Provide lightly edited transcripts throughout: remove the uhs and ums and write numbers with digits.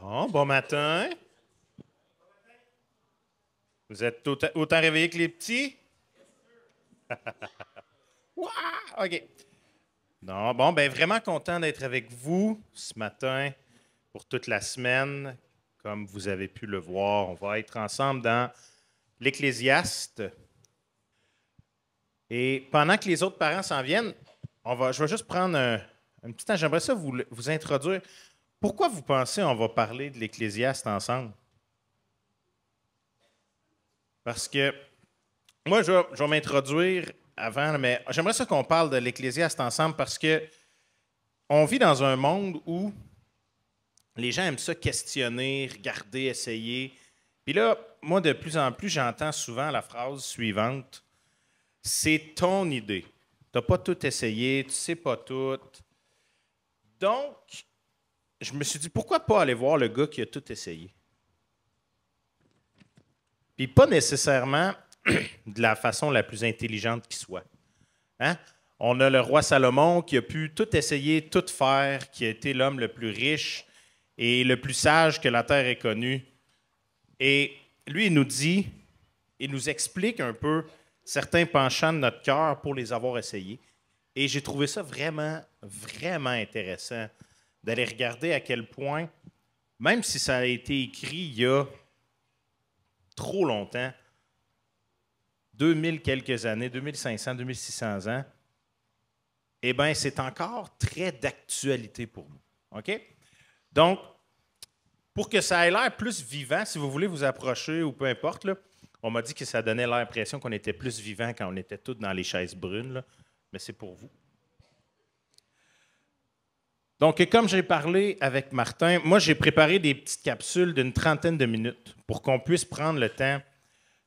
Bon matin. Vous êtes autant réveillés que les petits? Ouah! OK. Non, bon, ben vraiment content d'être avec vous ce matin pour toute la semaine. Comme vous avez pu le voir, on va être ensemble dans l'Ecclésiaste. Et pendant que les autres parents s'en viennent, je vais juste prendre un petit temps. J'aimerais ça vous introduire. Pourquoi vous pensez qu'on va parler de l'Ecclésiaste ensemble? Parce que moi, je vais m'introduire avant, mais j'aimerais ça qu'on parle de l'Ecclésiaste ensemble parce que on vit dans un monde où les gens aiment ça questionner, regarder, essayer. Puis là, moi, de plus en plus, j'entends souvent la phrase suivante: c'est ton idée. Tu n'as pas tout essayé, tu ne sais pas tout. Donc, je me suis dit, pourquoi pas aller voir le gars qui a tout essayé? Puis pas nécessairement de la façon la plus intelligente qui soit. Hein? On a le roi Salomon qui a pu tout essayer, tout faire, qui a été l'homme le plus riche et le plus sage que la terre ait connu. Et lui, il nous explique un peu certains penchants de notre cœur pour les avoir essayés. Et j'ai trouvé ça vraiment, vraiment intéressant d'aller regarder à quel point, même si ça a été écrit il y a trop longtemps, 2000 quelques années, 2500, 2600 ans, eh bien, c'est encore très d'actualité pour nous. OK? Donc, pour que ça ait l'air plus vivant, si vous voulez vous approcher ou peu importe, là, on m'a dit que ça donnait l'impression qu'on était plus vivant quand on était tous dans les chaises brunes, là, mais c'est pour vous. Donc, comme j'ai parlé avec Martin, moi, j'ai préparé des petites capsules d'une 30aine de minutes pour qu'on puisse prendre le temps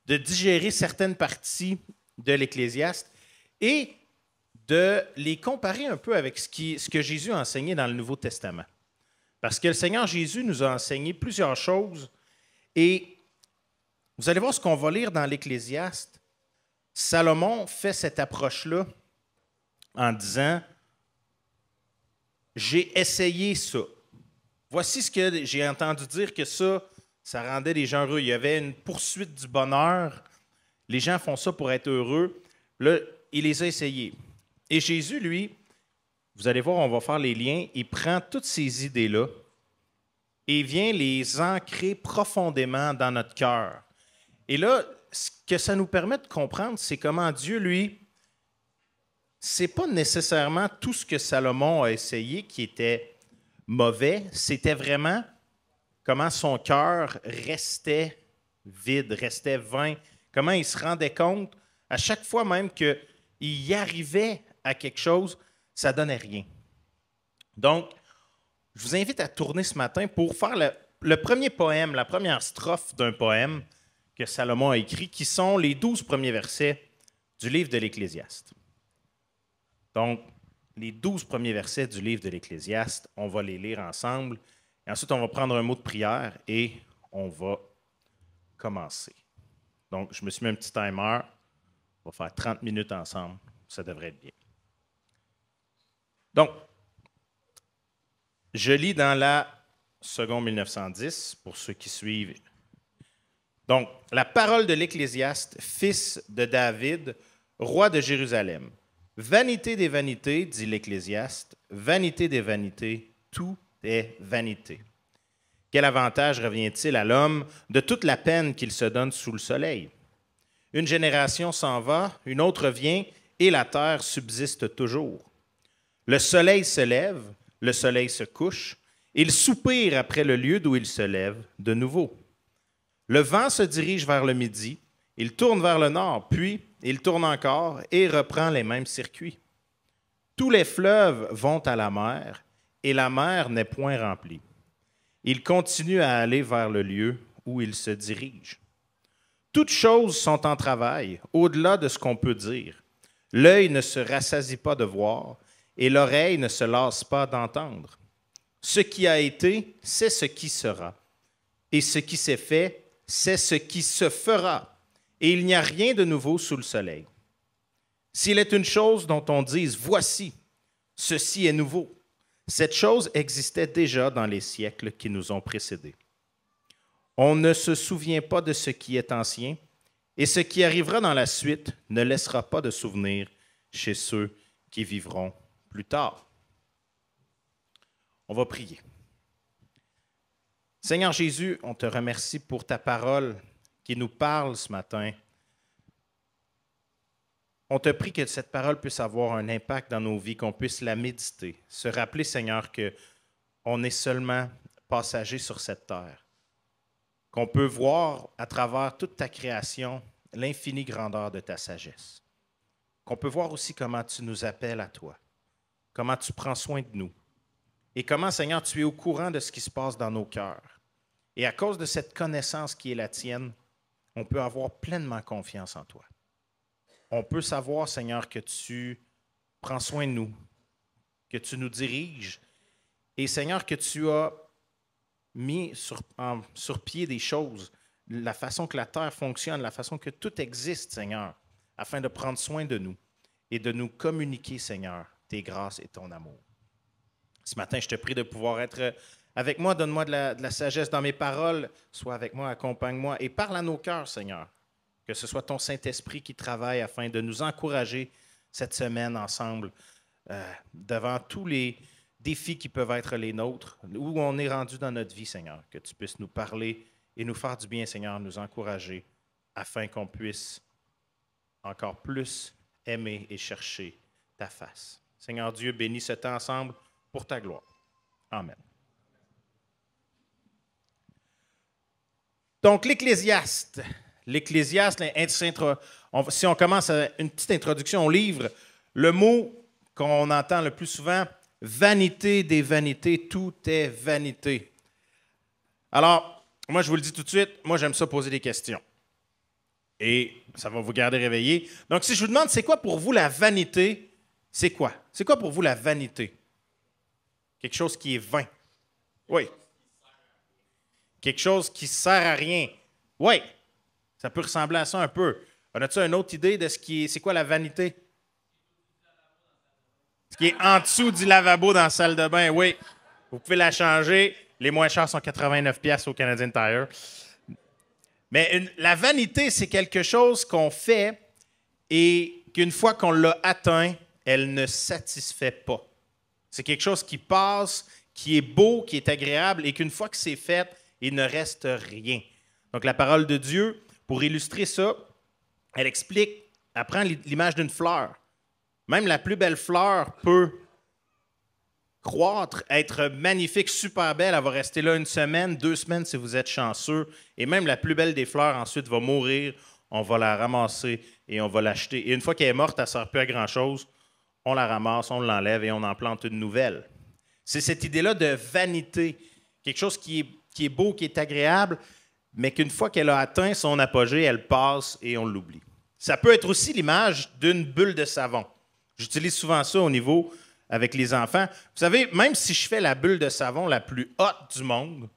de digérer certaines parties de l'Ecclésiaste et de les comparer un peu avec ce que Jésus a enseigné dans le Nouveau Testament. Parce que le Seigneur Jésus nous a enseigné plusieurs choses et vous allez voir ce qu'on va lire dans l'Ecclésiaste. Salomon fait cette approche-là en disant: j'ai essayé ça. Voici ce que j'ai entendu dire que ça rendait les gens heureux. Il y avait une poursuite du bonheur. Les gens font ça pour être heureux. Là, il les a essayés. Et Jésus, lui, vous allez voir, on va faire les liens, il prend toutes ces idées-là et vient les ancrer profondément dans notre cœur. Et là, ce que ça nous permet de comprendre, c'est comment Dieu, lui, c'est pas nécessairement tout ce que Salomon a essayé qui était mauvais, c'était vraiment comment son cœur restait vide, restait vain, comment il se rendait compte, à chaque fois même qu'il y arrivait à quelque chose, ça donnait rien. Donc, je vous invite à tourner ce matin pour faire le premier poème, la première strophe d'un poème que Salomon a écrit, qui sont les 12 premiers versets du livre de l'Ecclésiaste. Donc, les 12 premiers versets du livre de l'Ecclésiaste, on va les lire ensemble. Et ensuite, on va prendre un mot de prière et on va commencer. Donc, je me suis mis un petit timer. On va faire 30 minutes ensemble. Ça devrait être bien. Donc, je lis dans la seconde 1910, pour ceux qui suivent. Donc, la parole de l'Ecclésiaste, fils de David, roi de Jérusalem. Vanité des vanités, dit l'Ecclésiaste, vanité des vanités, tout est vanité. Quel avantage revient-il à l'homme de toute la peine qu'il se donne sous le soleil? Une génération s'en va, une autre vient, et la terre subsiste toujours. Le soleil se lève, le soleil se couche, il soupire après le lieu d'où il se lève de nouveau. Le vent se dirige vers le midi, il tourne vers le nord, puis il tourne encore et reprend les mêmes circuits. Tous les fleuves vont à la mer, et la mer n'est point remplie. Il continue à aller vers le lieu où il se dirige. Toutes choses sont en travail, au-delà de ce qu'on peut dire. L'œil ne se rassasie pas de voir, et l'oreille ne se lasse pas d'entendre. Ce qui a été, c'est ce qui sera. Et ce qui s'est fait, c'est ce qui se fera. Et il n'y a rien de nouveau sous le soleil. S'il est une chose dont on dise « Voici, ceci est nouveau », Cette chose existait déjà dans les siècles qui nous ont précédés. On ne se souvient pas de ce qui est ancien, et ce qui arrivera dans la suite ne laissera pas de souvenir chez ceux qui vivront plus tard. On va prier. Seigneur Jésus, on te remercie pour ta parole qui nous parle ce matin. On te prie que cette parole puisse avoir un impact dans nos vies, qu'on puisse la méditer, se rappeler, Seigneur, qu'on est seulement passager sur cette terre, qu'on peut voir à travers toute ta création l'infinie grandeur de ta sagesse, qu'on peut voir aussi comment tu nous appelles à toi, comment tu prends soin de nous, et comment, Seigneur, tu es au courant de ce qui se passe dans nos cœurs. Et à cause de cette connaissance qui est la tienne, on peut avoir pleinement confiance en toi. On peut savoir, Seigneur, que tu prends soin de nous, que tu nous diriges, et Seigneur, que tu as mis sur pied des choses, la façon que la terre fonctionne, la façon que tout existe, Seigneur, afin de prendre soin de nous et de nous communiquer, Seigneur, tes grâces et ton amour. Ce matin, je te prie de pouvoir être avec moi, donne-moi de la sagesse dans mes paroles, sois avec moi, accompagne-moi et parle à nos cœurs, Seigneur. Que ce soit ton Saint-Esprit qui travaille afin de nous encourager cette semaine ensemble devant tous les défis qui peuvent être les nôtres, où on est rendu dans notre vie, Seigneur. Que tu puisses nous parler et nous faire du bien, Seigneur, nous encourager afin qu'on puisse encore plus aimer et chercher ta face. Seigneur Dieu, bénis ce temps ensemble pour ta gloire. Amen. Donc, l'Ecclésiaste. L'Ecclésiaste, si on commence une petite introduction au livre, le mot qu'on entend le plus souvent, vanité des vanités, tout est vanité. Alors, moi, je vous le dis tout de suite, moi, j'aime ça poser des questions. Et ça va vous garder réveillé. Donc, si je vous demande, c'est quoi pour vous la vanité, c'est quoi? C'est quoi pour vous la vanité? Quelque chose qui est vain. Oui. Quelque chose qui ne sert à rien. Oui. Ça peut ressembler à ça un peu. On a-tu une autre idée de c'est quoi la vanité? Ce qui est en dessous du lavabo dans la salle de bain, oui. Vous pouvez la changer. Les moins chers sont 89$ au Canadian Tire. Mais la vanité, c'est quelque chose qu'on fait et qu'une fois qu'on l'a atteint, elle ne satisfait pas. C'est quelque chose qui passe, qui est beau, qui est agréable et qu'une fois que c'est fait, il ne reste rien. Donc la parole de Dieu, pour illustrer ça, elle prend l'image d'une fleur. Même la plus belle fleur peut croître, être magnifique, super belle. Elle va rester là 1 semaine, 2 semaines si vous êtes chanceux. Et même la plus belle des fleurs ensuite va mourir. On va la ramasser et on va l'acheter. Et une fois qu'elle est morte, elle ne sert plus à grand-chose. On la ramasse, on l'enlève et on en plante une nouvelle. C'est cette idée-là de vanité. Quelque chose qui est beau, qui est agréable, mais qu'une fois qu'elle a atteint son apogée, elle passe et on l'oublie. Ça peut être aussi l'image d'une bulle de savon. J'utilise souvent ça au niveau avec les enfants. Vous savez, même si je fais la bulle de savon la plus haute du monde,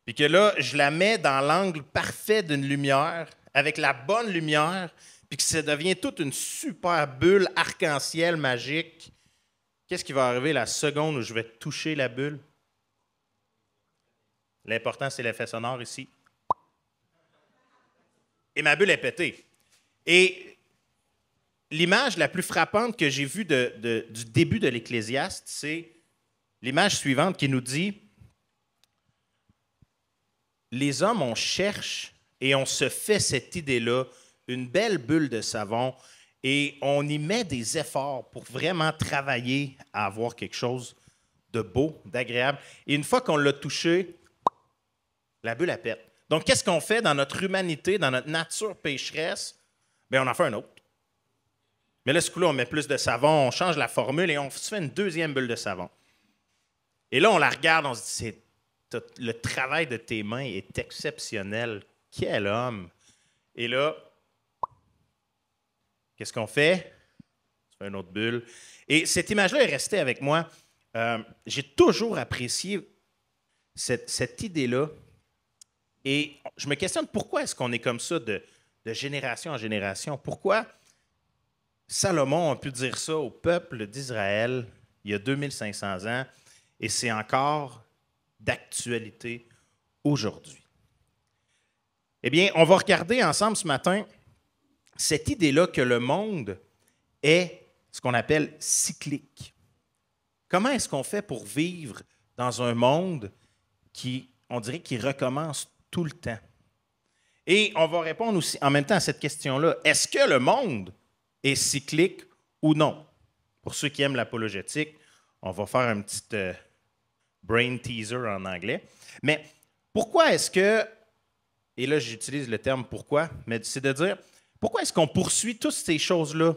puis que là, je la mets dans l'angle parfait d'une lumière, avec la bonne lumière, puis que ça devient toute une super bulle arc-en-ciel magique, qu'est-ce qui va arriver la seconde où je vais toucher la bulle? L'important, c'est l'effet sonore ici. Et ma bulle est pétée. Et l'image la plus frappante que j'ai vue du début de l'Ecclésiaste, c'est l'image suivante qui nous dit « Les hommes, on cherche et on se fait cette idée-là, une belle bulle de savon, et on y met des efforts pour vraiment travailler à avoir quelque chose de beau, d'agréable. Et une fois qu'on l'a touché, la bulle, elle pète. Donc, qu'est-ce qu'on fait dans notre humanité, dans notre nature pécheresse? Bien, on en fait un autre. Mais là, ce coup-là, on met plus de savon, on change la formule et on se fait une deuxième bulle de savon. Et là, on la regarde, on se dit, le travail de tes mains est exceptionnel. Quel homme! Et là, qu'est-ce qu'on fait? On fait une autre bulle. Et cette image-là est restée avec moi. J'ai toujours apprécié cette idée-là. Et je me questionne pourquoi est-ce qu'on est comme ça de génération en génération? Pourquoi Salomon a pu dire ça au peuple d'Israël il y a 2500 ans? et c'est encore d'actualité aujourd'hui. Eh bien, on va regarder ensemble ce matin cette idée-là que le monde est ce qu'on appelle cyclique. Comment est-ce qu'on fait pour vivre dans un monde qui, on dirait, qui recommence tout le temps? Et on va répondre aussi en même temps à cette question-là. Est-ce que le monde est cyclique ou non? Pour ceux qui aiment l'apologétique, on va faire un petit brain teaser en anglais. Mais pourquoi est-ce que, et là j'utilise le terme pourquoi, mais c'est de dire, pourquoi est-ce qu'on poursuit toutes ces choses-là?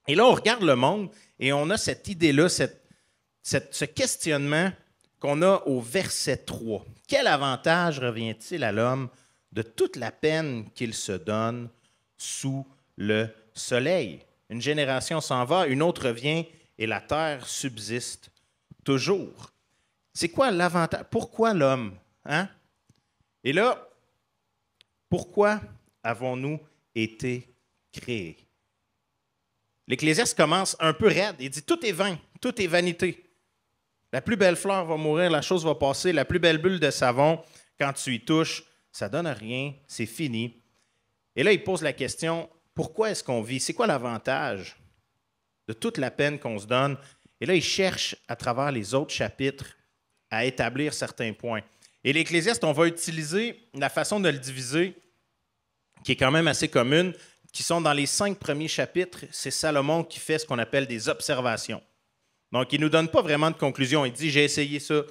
Et là, on regarde le monde et on a cette idée-là, ce questionnement qu'on a au verset 3. Quel avantage revient-il à l'homme de toute la peine qu'il se donne sous le soleil? Une génération s'en va, une autre vient et la terre subsiste toujours. C'est quoi l'avantage? Pourquoi l'homme? Hein? Et là, pourquoi avons-nous été créés? L'Ecclésiaste commence un peu raide. Il dit, tout est vain, tout est vanité. La plus belle fleur va mourir, la chose va passer, la plus belle bulle de savon, quand tu y touches, ça ne donne rien, c'est fini. Et là, il pose la question, pourquoi est-ce qu'on vit? C'est quoi l'avantage de toute la peine qu'on se donne? Et là, il cherche, à travers les autres chapitres, à établir certains points. Et l'Ecclésiaste, on va utiliser la façon de le diviser, qui est quand même assez commune, qui sont dans les 5 premiers chapitres. C'est Salomon qui fait ce qu'on appelle des observations. Donc, il ne nous donne pas vraiment de conclusion. Il dit, j'ai essayé ça,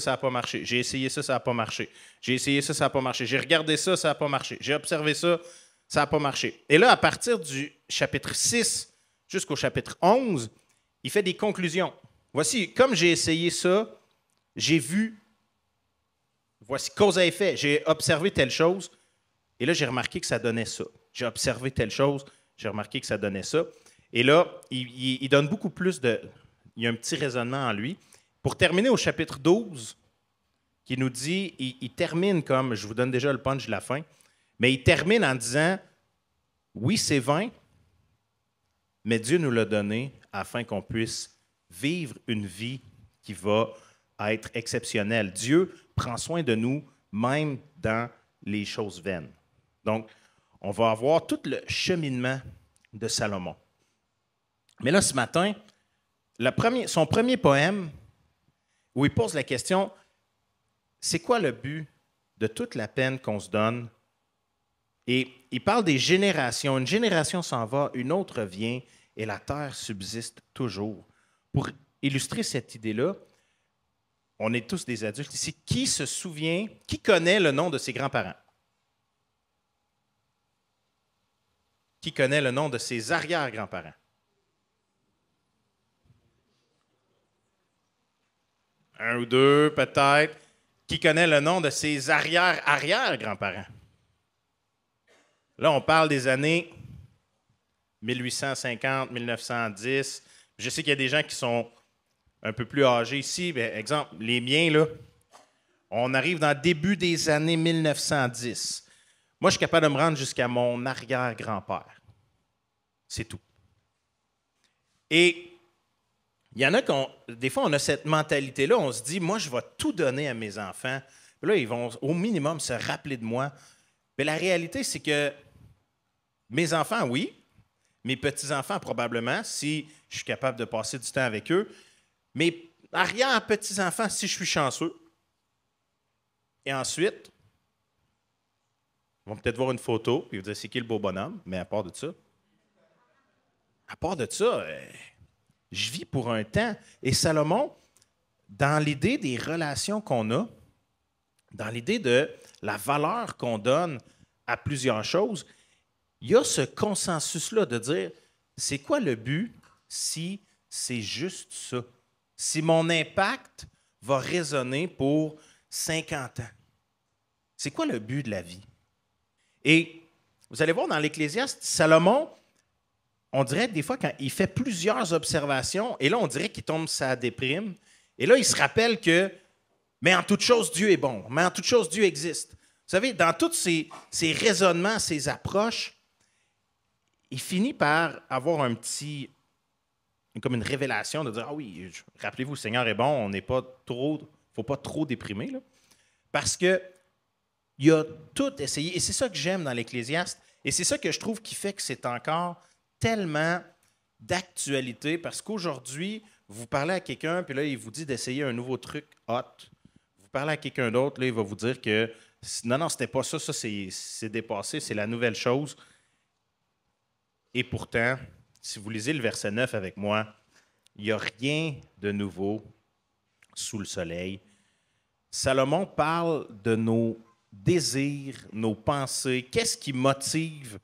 ça n'a pas marché. J'ai essayé ça n'a pas marché. J'ai essayé ça n'a pas marché. J'ai regardé ça n'a pas marché. J'ai observé ça n'a pas marché. Et là, à partir du chapitre 6 jusqu'au chapitre 11, il fait des conclusions. Voici, comme j'ai essayé ça, j'ai vu, voici cause à effet, j'ai observé telle chose, et là, j'ai remarqué que ça donnait ça. J'ai observé telle chose, j'ai remarqué que ça donnait ça. Et là, il donne beaucoup plus de... Il y a un petit raisonnement en lui. Pour terminer au chapitre 12, qui nous dit, il termine comme, je vous donne déjà le punch de la fin, mais il termine en disant, oui, c'est vain, mais Dieu nous l'a donné afin qu'on puisse vivre une vie qui va être exceptionnelle. Dieu prend soin de nous, même dans les choses vaines. Donc, on va avoir tout le cheminement de Salomon. Mais là, ce matin, son premier poème, où il pose la question, c'est quoi le but de toute la peine qu'on se donne? Et il parle des générations. Une génération s'en va, une autre vient, et la terre subsiste toujours. Pour illustrer cette idée-là, on est tous des adultes ici. Qui se souvient, qui connaît le nom de ses grands-parents? Qui connaît le nom de ses arrière-grands-parents? Un ou deux, peut-être. Qui connaît le nom de ses arrière-arrière-grands-parents? Là, on parle des années 1850, 1910. Je sais qu'il y a des gens qui sont un peu plus âgés ici. Bien, exemple, les miens, là, on arrive dans le début des années 1910. Moi, je suis capable de me rendre jusqu'à mon arrière-grand-père. C'est tout. Et il y en a des fois, on a cette mentalité-là, on se dit, moi, je vais tout donner à mes enfants. Puis là, ils vont au minimum se rappeler de moi. Mais la réalité, c'est que mes enfants, oui. Mes petits-enfants, probablement, si je suis capable de passer du temps avec eux. Mes arrière-petits-enfants, si je suis chanceux. Et ensuite, ils vont peut-être voir une photo, puis ils vont dire, c'est qui le beau bonhomme? Mais à part de ça, je vis pour un temps. Et Salomon, dans l'idée des relations qu'on a, dans l'idée de la valeur qu'on donne à plusieurs choses, il y a ce consensus-là de dire, c'est quoi le but si c'est juste ça? Si mon impact va résonner pour 50 ans? C'est quoi le but de la vie? Et vous allez voir dans l'Ecclésiaste, Salomon, on dirait des fois quand il fait plusieurs observations, et là on dirait qu'il tombe sa déprime, et là il se rappelle que, mais en toute chose Dieu est bon, mais en toute chose Dieu existe. Vous savez, dans tous ces raisonnements, ces approches, il finit par avoir un petit comme une révélation de dire, ah oui, rappelez-vous, le Seigneur est bon, on n'est pas trop, faut pas trop déprimer, là. Parce que il a tout essayé. Et c'est ça que j'aime dans l'Ecclésiaste. Et c'est ça que je trouve qui fait que c'est encore tellement d'actualité. Parce qu'aujourd'hui, vous parlez à quelqu'un, puis là, il vous dit d'essayer un nouveau truc hot. Vous parlez à quelqu'un d'autre, là, il va vous dire que non, non, c'était pas ça, ça c'est dépassé, c'est la nouvelle chose. Et pourtant, si vous lisez le verset 9 avec moi, il n'y a rien de nouveau sous le soleil. Salomon parle de nos désirs, nos pensées. Qu'est-ce qui motive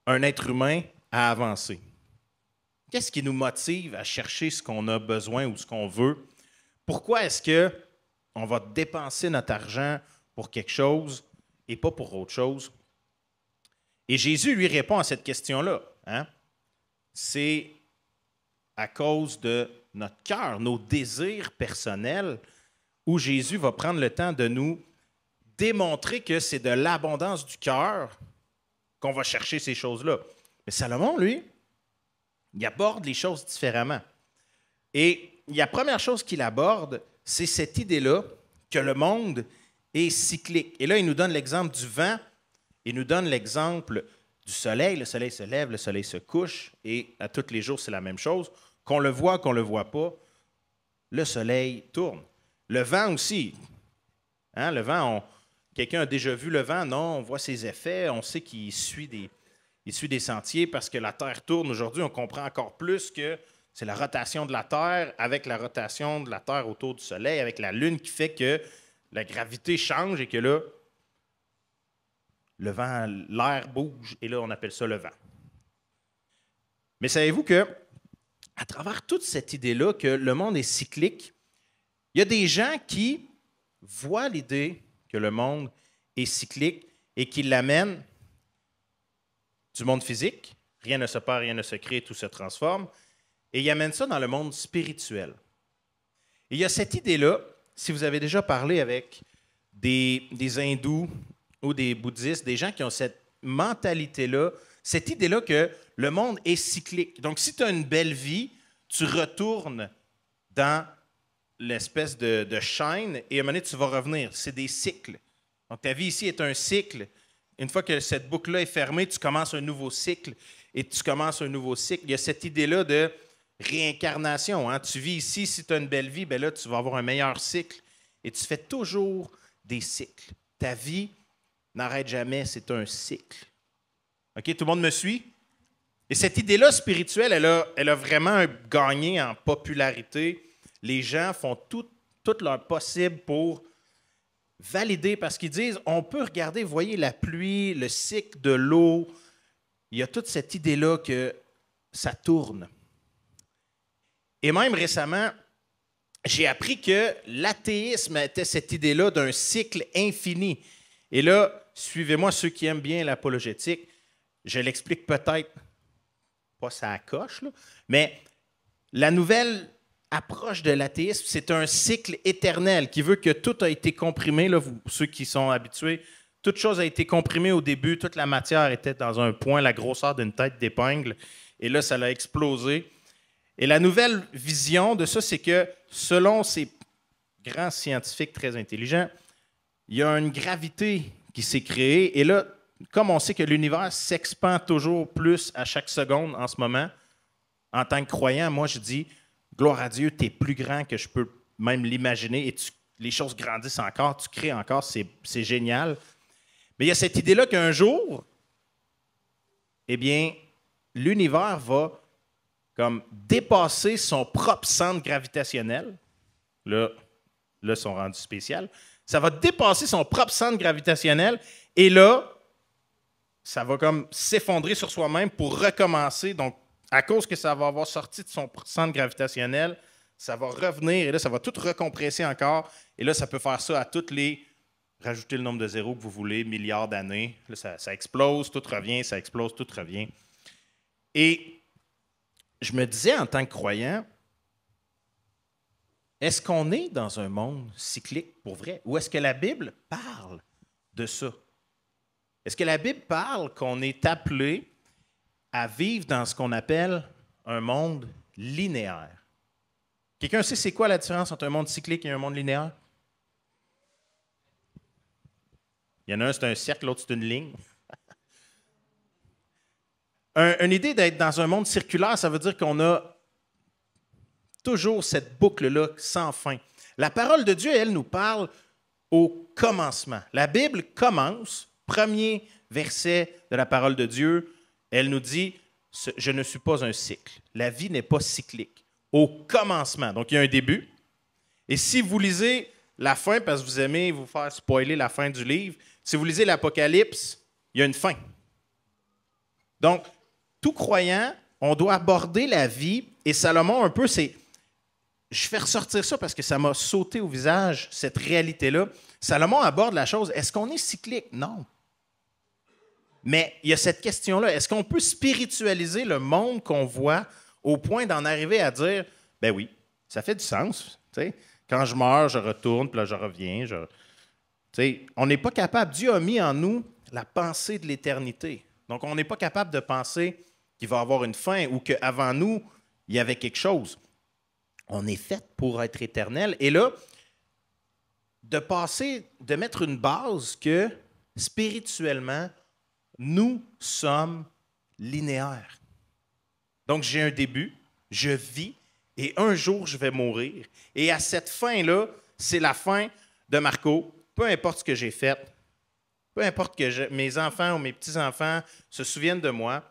un être humain à avancer? Qu'est-ce qui nous motive à chercher ce qu'on a besoin ou ce qu'on veut? Pourquoi est-ce qu'on va dépenser notre argent pour quelque chose et pas pour autre chose? Et Jésus lui répond à cette question-là. Hein? C'est à cause de notre cœur, nos désirs personnels, où Jésus va prendre le temps de nous démontrer que c'est de l'abondance du cœur qu'on va chercher ces choses-là. Mais Salomon, lui, il aborde les choses différemment. Et la première chose qu'il aborde, c'est cette idée-là que le monde est cyclique. Et là, il nous donne l'exemple du vent, il nous donne l'exemple du soleil. Le soleil se lève, le soleil se couche, et à tous les jours, c'est la même chose. Qu'on le voit, qu'on ne le voit pas, le soleil tourne. Le vent aussi. Hein, le vent, quelqu'un a déjà vu le vent? Non, on voit ses effets, on sait qu'il suit des sentiers parce que la Terre tourne. Aujourd'hui, on comprend encore plus que c'est la rotation de la Terre avec la rotation de la Terre autour du Soleil, avec la Lune qui fait que la gravité change et que là, le vent, l'air bouge et là, on appelle ça le vent. Mais savez-vous que, à travers toute cette idée-là que le monde est cyclique, il y a des gens qui voient l'idée que le monde est cyclique et qui l'amènent du monde physique. Rien ne se perd, rien ne se crée, tout se transforme. Et ils amènent ça dans le monde spirituel. Et il y a cette idée-là, si vous avez déjà parlé avec des hindous ou des bouddhistes, des gens qui ont cette mentalité-là, cette idée-là que le monde est cyclique. Donc, si tu as une belle vie, tu retournes dans l'espèce de chaîne et à un moment donné, tu vas revenir. C'est des cycles. Donc, ta vie ici est un cycle. Une fois que cette boucle-là est fermée, tu commences un nouveau cycle et tu commences un nouveau cycle. Il y a cette idée-là de réincarnation. Hein? Tu vis ici, si tu as une belle vie, ben là, tu vas avoir un meilleur cycle. Et tu fais toujours des cycles. Ta vie n'arrête jamais, c'est un cycle. OK, tout le monde me suit? Et cette idée-là spirituelle, elle a vraiment gagné en popularité. Les gens font tout leur possible pour valider, parce qu'ils disent, on peut regarder, vous voyez, la pluie, le cycle de l'eau, il y a toute cette idée-là que ça tourne. Et même récemment, j'ai appris que l'athéisme était cette idée-là d'un cycle infini. Et là, suivez-moi ceux qui aiment bien l'apologétique, je l'explique peut-être, pas ça coche, là, mais la nouvelle approche de l'athéisme, c'est un cycle éternel qui veut que tout a été comprimé. Là, ceux qui sont habitués, toute chose a été comprimée au début, toute la matière était dans un point, la grosseur d'une tête d'épingle, et là, ça l'a explosé. Et la nouvelle vision de ça, c'est que selon ces grands scientifiques très intelligents, il y a une gravité qui s'est créée, et là, comme on sait que l'univers s'expand toujours plus à chaque seconde en ce moment, en tant que croyant, moi, je dis, gloire à Dieu, tu es plus grand que je peux même l'imaginer et les choses grandissent encore, tu crées encore, c'est génial. Mais il y a cette idée-là qu'un jour, eh bien, l'univers va comme dépasser son propre centre gravitationnel. Là, ils sont rendus spécial. Ça va dépasser son propre centre gravitationnel et là, ça va comme s'effondrer sur soi-même pour recommencer. Donc, à cause que ça va avoir sorti de son centre gravitationnel, ça va revenir et là, ça va tout recompresser encore. Et là, ça peut faire ça à toutes les... Rajoutez le nombre de zéros que vous voulez, milliards d'années. Là, ça explose, tout revient, ça explose, tout revient. Et je me disais en tant que croyant, est-ce qu'on est dans un monde cyclique pour vrai? Ou est-ce que la Bible parle de ça? Est-ce que la Bible parle qu'on est appelé à vivre dans ce qu'on appelle un monde linéaire. Quelqu'un sait c'est quoi la différence entre un monde cyclique et un monde linéaire? Il y en a un, c'est un cercle, l'autre, c'est une ligne. Une idée d'être dans un monde circulaire, ça veut dire qu'on a toujours cette boucle-là sans fin. La parole de Dieu, elle nous parle au commencement. La Bible commence, premier verset de la parole de Dieu, elle nous dit « Je ne suis pas un cycle. La vie n'est pas cyclique. » Au commencement. Donc, il y a un début. Et si vous lisez la fin, parce que vous aimez vous faire spoiler la fin du livre, si vous lisez l'Apocalypse, il y a une fin. Donc, tout croyant, on doit aborder la vie. Et Salomon, un peu, c'est... Je fais ressortir ça parce que ça m'a sauté au visage, cette réalité-là. Salomon aborde la chose, est-ce qu'on est cyclique? Non. Mais il y a cette question-là, est-ce qu'on peut spiritualiser le monde qu'on voit au point d'en arriver à dire, ben oui, ça fait du sens. T'sais. Quand je meurs, je retourne, puis là, je reviens. On n'est pas capable. Dieu a mis en nous la pensée de l'éternité. Donc, on n'est pas capable de penser qu'il va y avoir une fin ou qu'avant nous, il y avait quelque chose. On est fait pour être éternel. Et là, de mettre une base que spirituellement, nous sommes linéaires. Donc, j'ai un début, je vis, et un jour, je vais mourir. Et à cette fin-là, c'est la fin de Marco. Peu importe ce que j'ai fait, peu importe que mes enfants ou mes petits-enfants se souviennent de moi,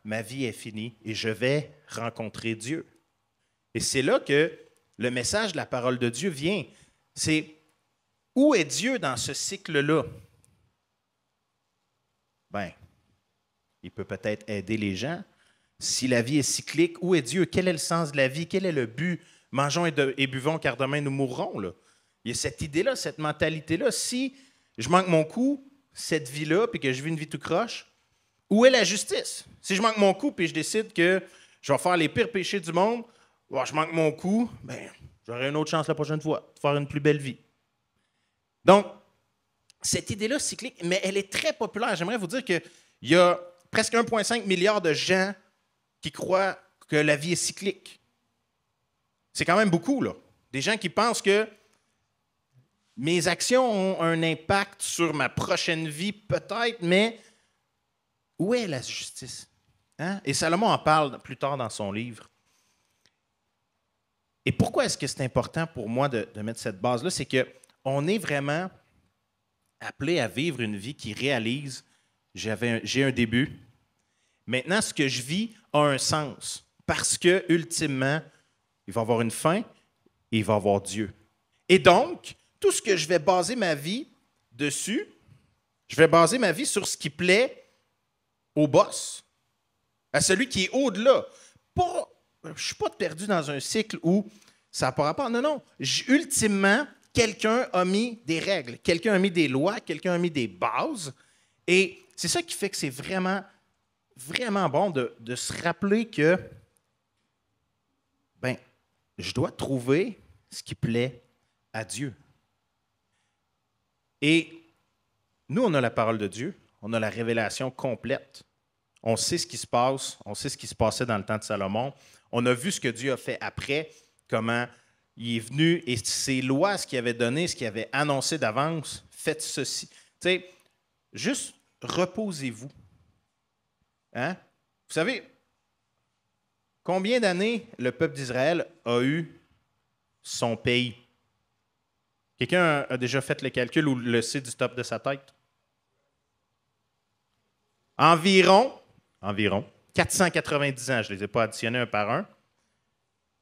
ma vie est finie et je vais rencontrer Dieu. Et c'est là que le message de la parole de Dieu vient. C'est où est Dieu dans ce cycle-là? Bien, il peut peut-être aider les gens. Si la vie est cyclique, où est Dieu? Quel est le sens de la vie? Quel est le but? Mangeons et buvons, car demain nous mourrons. Là. Il y a cette idée-là, cette mentalité-là. Si je manque mon coup, cette vie-là, puis que je vis une vie tout croche, où est la justice? Si je manque mon coup, puis je décide que je vais faire les pires péchés du monde, je manque mon coup, bien, j'aurai une autre chance la prochaine fois de faire une plus belle vie. Donc, cette idée-là cyclique, mais elle est très populaire. J'aimerais vous dire qu'il y a presque 1,5 milliard de gens qui croient que la vie est cyclique. C'est quand même beaucoup, là. Des gens qui pensent que mes actions ont un impact sur ma prochaine vie, peut-être, mais où est la justice? Hein? Et Salomon en parle plus tard dans son livre. Et pourquoi est-ce que c'est important pour moi de mettre cette base-là? C'est qu'on est vraiment appelé à vivre une vie qui réalise j'ai un début. Maintenant, ce que je vis a un sens parce que, ultimement, il va y avoir une fin et il va y avoir Dieu. Et donc, tout ce que je vais baser ma vie dessus, je vais baser ma vie sur ce qui plaît au boss, à celui qui est au-delà. Je ne suis pas perdu dans un cycle où ça n'a pas rapport. Non, non. Ultimement, quelqu'un a mis des règles, quelqu'un a mis des lois, quelqu'un a mis des bases. Et c'est ça qui fait que c'est vraiment, vraiment bon de se rappeler que je dois trouver ce qui plaît à Dieu. Et nous, on a la parole de Dieu, on a la révélation complète. On sait ce qui se passe, on sait ce qui se passait dans le temps de Salomon. On a vu ce que Dieu a fait après, comment il est venu et ses lois, ce qu'il avait donné, ce qu'il avait annoncé d'avance, faites ceci. Tu sais, juste reposez-vous. Hein? Vous savez, combien d'années le peuple d'Israël a eu son pays? Quelqu'un a déjà fait le calcul ou le sait du top de sa tête? Environ 490 ans. Je ne les ai pas additionnés un par un.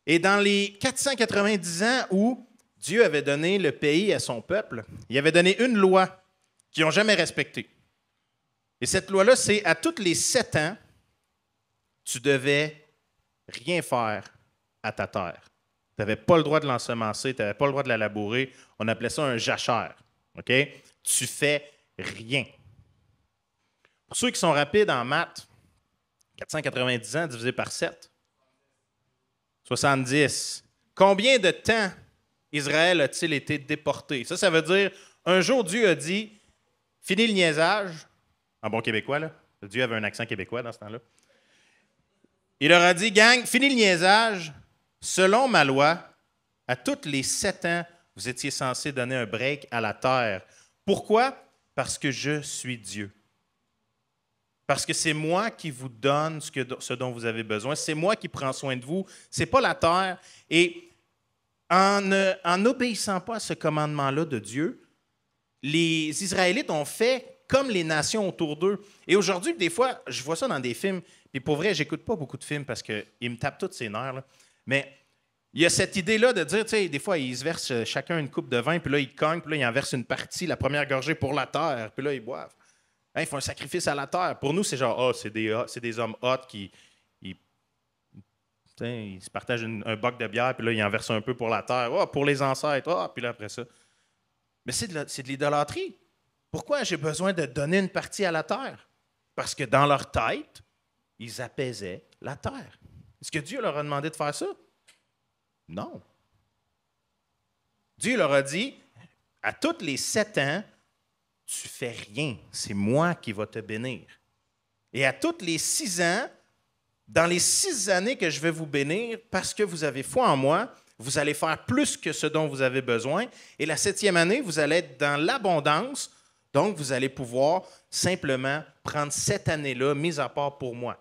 Et dans les 490 ans où Dieu avait donné le pays à son peuple, il avait donné une loi qu'ils n'ont jamais respectée. Et cette loi-là, c'est à tous les 7 ans, tu devais rien faire à ta terre. Tu n'avais pas le droit de l'ensemencer, tu n'avais pas le droit de la labourer. On appelait ça un jachère. OK? Tu fais rien. Pour ceux qui sont rapides en maths, 490 ans divisé par 7, 70. Combien de temps Israël a-t-il été déporté? Ça veut dire, un jour, Dieu a dit, fini le niaisage, en bon québécois, là. Dieu avait un accent québécois dans ce temps-là. Il leur a dit, gang, fini le niaisage. Selon ma loi, à tous les 7 ans, vous étiez censé donner un break à la terre. Pourquoi? Parce que je suis Dieu. Parce que c'est moi qui vous donne ce dont vous avez besoin. C'est moi qui prends soin de vous. Ce n'est pas la terre. Et en n'obéissant pas à ce commandement-là de Dieu, les Israélites ont fait comme les nations autour d'eux. Et aujourd'hui, des fois, je vois ça dans des films. Puis pour vrai, j'écoute pas beaucoup de films parce qu'ils me tapent tous ces nerfs. Là. Mais il y a cette idée-là de dire, tu sais, des fois, ils se versent chacun une coupe de vin, puis là, ils cognent, puis là, ils en versent une partie, la première gorgée pour la terre, puis là, ils boivent. Hein, ils font un sacrifice à la terre. Pour nous, c'est genre, c'est des hommes hot qui ils se partagent un boc de bière, puis là, ils en versent un peu pour la terre. Pour les ancêtres. Puis là, après ça. Mais c'est de l'idolâtrie. Pourquoi j'ai besoin de donner une partie à la terre? Parce que dans leur tête, ils apaisaient la terre. Est-ce que Dieu leur a demandé de faire ça? Non. Dieu leur a dit, à tous les 7 ans, tu fais rien. C'est moi qui vais te bénir. Et à tous les 6 ans, dans les 6 années que je vais vous bénir, parce que vous avez foi en moi, vous allez faire plus que ce dont vous avez besoin. Et la 7e année, vous allez être dans l'abondance. Donc, vous allez pouvoir simplement prendre cette année-là, mise à part pour moi.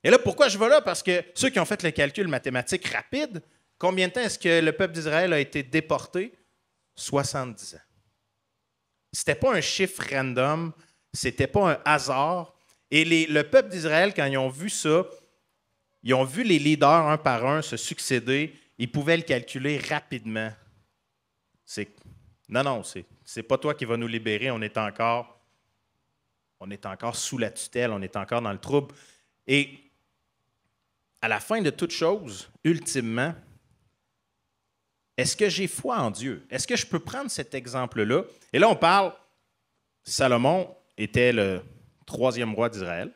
Et là, pourquoi je vais là? Parce que ceux qui ont fait le calcul mathématique rapide, combien de temps est-ce que le peuple d'Israël a été déporté? 70 ans. Ce n'était pas un chiffre random, ce n'était pas un hasard. Et le peuple d'Israël, quand ils ont vu ça, ils ont vu les leaders un par un se succéder, ils pouvaient le calculer rapidement. Non, c'est pas toi qui vas nous libérer, on est encore sous la tutelle, on est encore dans le trouble. Et à la fin de toute chose, ultimement, est-ce que j'ai foi en Dieu? Est-ce que je peux prendre cet exemple-là? Et là, on parle, Salomon était le 3e roi d'Israël.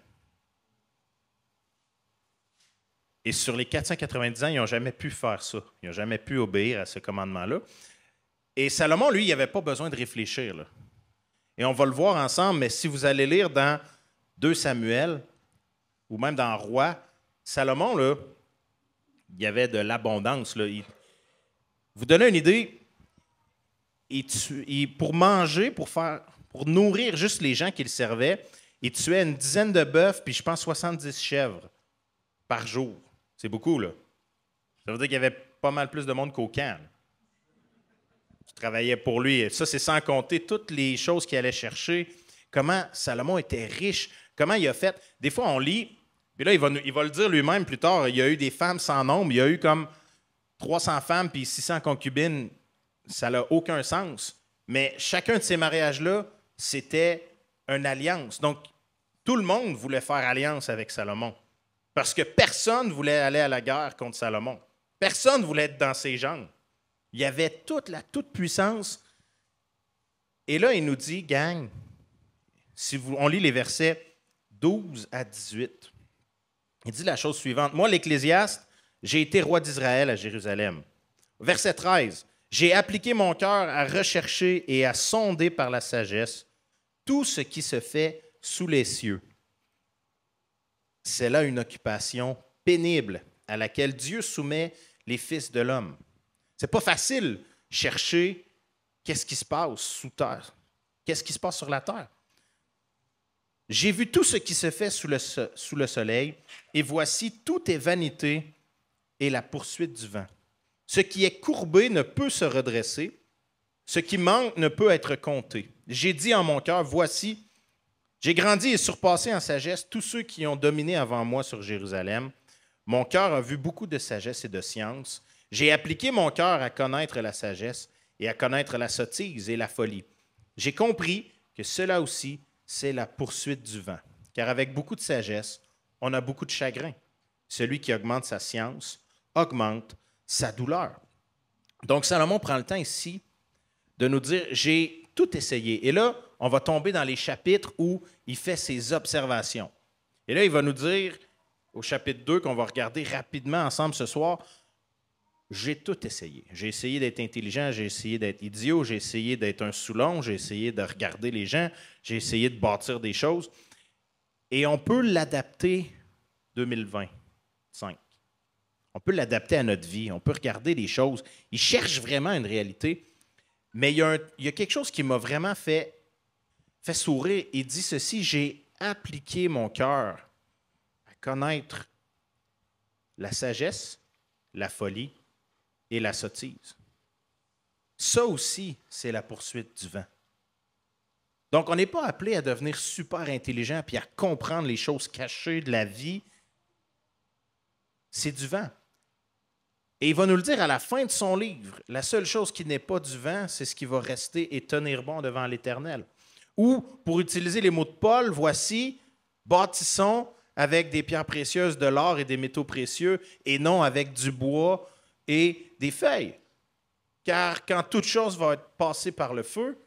Et sur les 490 ans, ils n'ont jamais pu faire ça. Ils n'ont jamais pu obéir à ce commandement-là. Et Salomon, lui, il n'avait pas besoin de réfléchir. Là. Et on va le voir ensemble, mais si vous allez lire dans 2 Samuel, ou même dans Roi, Salomon, là, il y avait de l'abondance. Là. Vous donnez une idée, pour manger, pour nourrir juste les gens qu'il servait, il tuait une dizaine de bœufs, puis je pense 70 chèvres par jour. C'est beaucoup, là. Ça veut dire qu'il y avait pas mal plus de monde qu'au camp. Tu travaillais pour lui. Ça, c'est sans compter toutes les choses qu'il allait chercher. Comment Salomon était riche. Comment il a fait. Des fois, on lit, puis là, il va le dire lui-même plus tard, il y a eu des femmes sans nombre, il y a eu comme 300 femmes puis 600 concubines. Ça n'a aucun sens. Mais chacun de ces mariages-là, c'était une alliance. Donc, tout le monde voulait faire alliance avec Salomon. Parce que personne ne voulait aller à la guerre contre Salomon. Personne ne voulait être dans ses jambes. Il y avait toute la toute-puissance. Et là, il nous dit, gang, on lit les versets 12 à 18. Il dit la chose suivante. Moi, l'Ecclésiaste, j'ai été roi d'Israël à Jérusalem. Verset 13. J'ai appliqué mon cœur à rechercher et à sonder par la sagesse tout ce qui se fait sous les cieux. C'est là une occupation pénible à laquelle Dieu soumet les fils de l'homme. C'est pas facile chercher qu'est-ce qui se passe sous terre, qu'est-ce qui se passe sur la terre. J'ai vu tout ce qui se fait sous le soleil, et voici, tout est vanité et la poursuite du vent. Ce qui est courbé ne peut se redresser, ce qui manque ne peut être compté. J'ai dit en mon cœur, voici, j'ai grandi et surpassé en sagesse tous ceux qui ont dominé avant moi sur Jérusalem. Mon cœur a vu beaucoup de sagesse et de science. J'ai appliqué mon cœur à connaître la sagesse et à connaître la sottise et la folie. J'ai compris que cela aussi, c'est la poursuite du vent. Car avec beaucoup de sagesse, on a beaucoup de chagrin. Celui qui augmente sa science augmente sa douleur. Donc, Salomon prend le temps ici de nous dire, j'ai tout essayé. Et là, on va tomber dans les chapitres où il fait ses observations. Et là, il va nous dire, au chapitre 2, qu'on va regarder rapidement ensemble ce soir, j'ai tout essayé. J'ai essayé d'être intelligent, j'ai essayé d'être idiot, j'ai essayé d'être un Soulon, j'ai essayé de regarder les gens, j'ai essayé de bâtir des choses. Et on peut l'adapter 2020. 5. On peut l'adapter à notre vie, on peut regarder les choses. Il cherche vraiment une réalité, mais il y a quelque chose qui m'a vraiment fait sourire. Il dit ceci, j'ai appliqué mon cœur à connaître la sagesse, la folie et la sottise. Ça aussi, c'est la poursuite du vent. Donc, on n'est pas appelé à devenir super intelligent puis à comprendre les choses cachées de la vie. C'est du vent. Et il va nous le dire à la fin de son livre. La seule chose qui n'est pas du vent, c'est ce qui va rester et tenir bon devant l'Éternel. Ou, pour utiliser les mots de Paul, voici, bâtissons avec des pierres précieuses, de l'or et des métaux précieux, et non avec du bois et des feuilles. Car quand toute chose va être passée par le feu,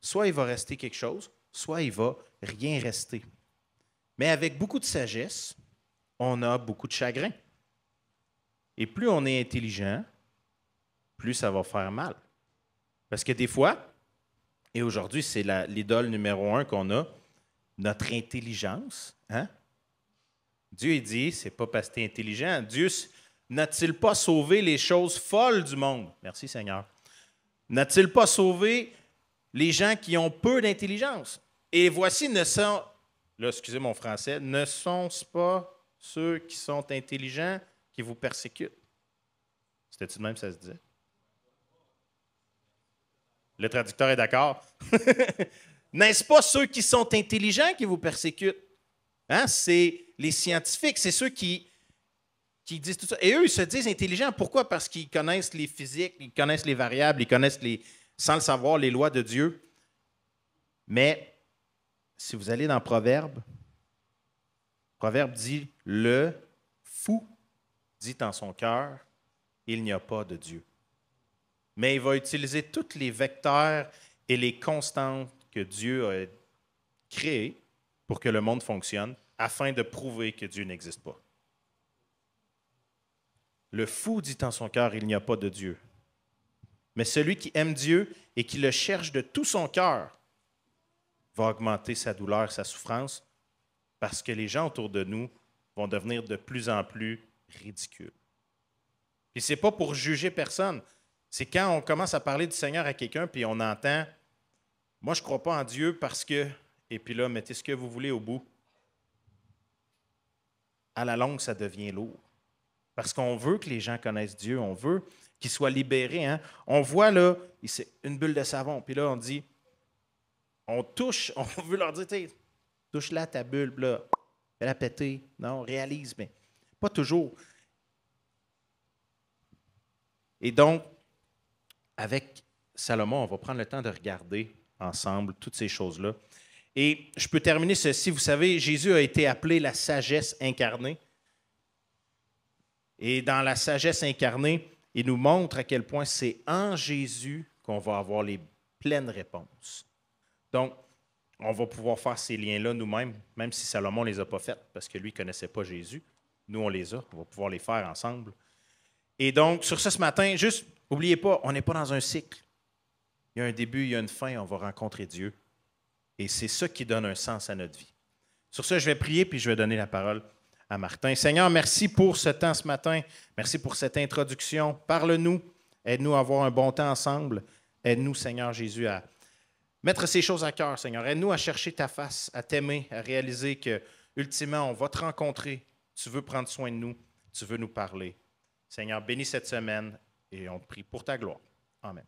soit il va rester quelque chose, soit il va rien rester. Mais avec beaucoup de sagesse, on a beaucoup de chagrin. Et plus on est intelligent, plus ça va faire mal. Parce que des fois, et aujourd'hui, c'est l'idole numéro 1 qu'on a, notre intelligence. Hein? Dieu, il dit, c'est pas parce que tu es intelligent. Dieu n'a-t-il pas sauvé les choses folles du monde? Merci Seigneur. N'a-t-il pas sauvé les gens qui ont peu d'intelligence? Et voici, là, excusez mon français, ne sont-ce pas ceux qui sont intelligents qui vous persécutent? C'était-tu de même que ça se disait? Le traducteur est d'accord. N'est-ce pas ceux qui sont intelligents qui vous persécutent? Hein? C'est les scientifiques, c'est ceux qui disent tout ça. Et eux, ils se disent intelligents. Pourquoi? Parce qu'ils connaissent les physiques, ils connaissent les variables, ils connaissent, sans le savoir, les lois de Dieu. Mais si vous allez dans Proverbe dit, le fou dit en son cœur, il n'y a pas de Dieu. Mais il va utiliser tous les vecteurs et les constantes que Dieu a créées pour que le monde fonctionne, afin de prouver que Dieu n'existe pas. Le fou dit en son cœur, il n'y a pas de Dieu. Mais celui qui aime Dieu et qui le cherche de tout son cœur va augmenter sa douleur, sa souffrance, parce que les gens autour de nous vont devenir de plus en plus ridicules. Puis ce n'est pas pour juger personne. C'est quand on commence à parler du Seigneur à quelqu'un, puis on entend « Moi, je ne crois pas en Dieu parce que… » Et puis là, mettez ce que vous voulez au bout. À la longue, ça devient lourd. Parce qu'on veut que les gens connaissent Dieu, on veut qu'ils soient libérés. Hein? On voit là, c'est une bulle de savon, puis là, on dit, on touche, on veut leur dire, touche-la ta bulle, là, fais-la péter. Non, réalise, mais pas toujours. Et donc, avec Salomon, on va prendre le temps de regarder ensemble toutes ces choses-là. Et je peux terminer ceci. Vous savez, Jésus a été appelé la sagesse incarnée. Et dans la sagesse incarnée, il nous montre à quel point c'est en Jésus qu'on va avoir les pleines réponses. Donc, on va pouvoir faire ces liens-là nous-mêmes, même si Salomon ne les a pas faits, parce que lui ne connaissait pas Jésus. Nous, on les a. On va pouvoir les faire ensemble. Et donc, sur ce matin, juste, n'oubliez pas, on n'est pas dans un cycle. Il y a un début, il y a une fin, on va rencontrer Dieu. Et c'est ça qui donne un sens à notre vie. Sur ce, je vais prier, puis je vais donner la parole à Martin. Seigneur, merci pour ce temps ce matin. Merci pour cette introduction. Parle-nous. Aide-nous à avoir un bon temps ensemble. Aide-nous, Seigneur Jésus, à mettre ces choses à cœur, Seigneur. Aide-nous à chercher ta face, à t'aimer, à réaliser que, ultimement, on va te rencontrer. Tu veux prendre soin de nous. Tu veux nous parler. Seigneur, bénis cette semaine et on te prie pour ta gloire. Amen.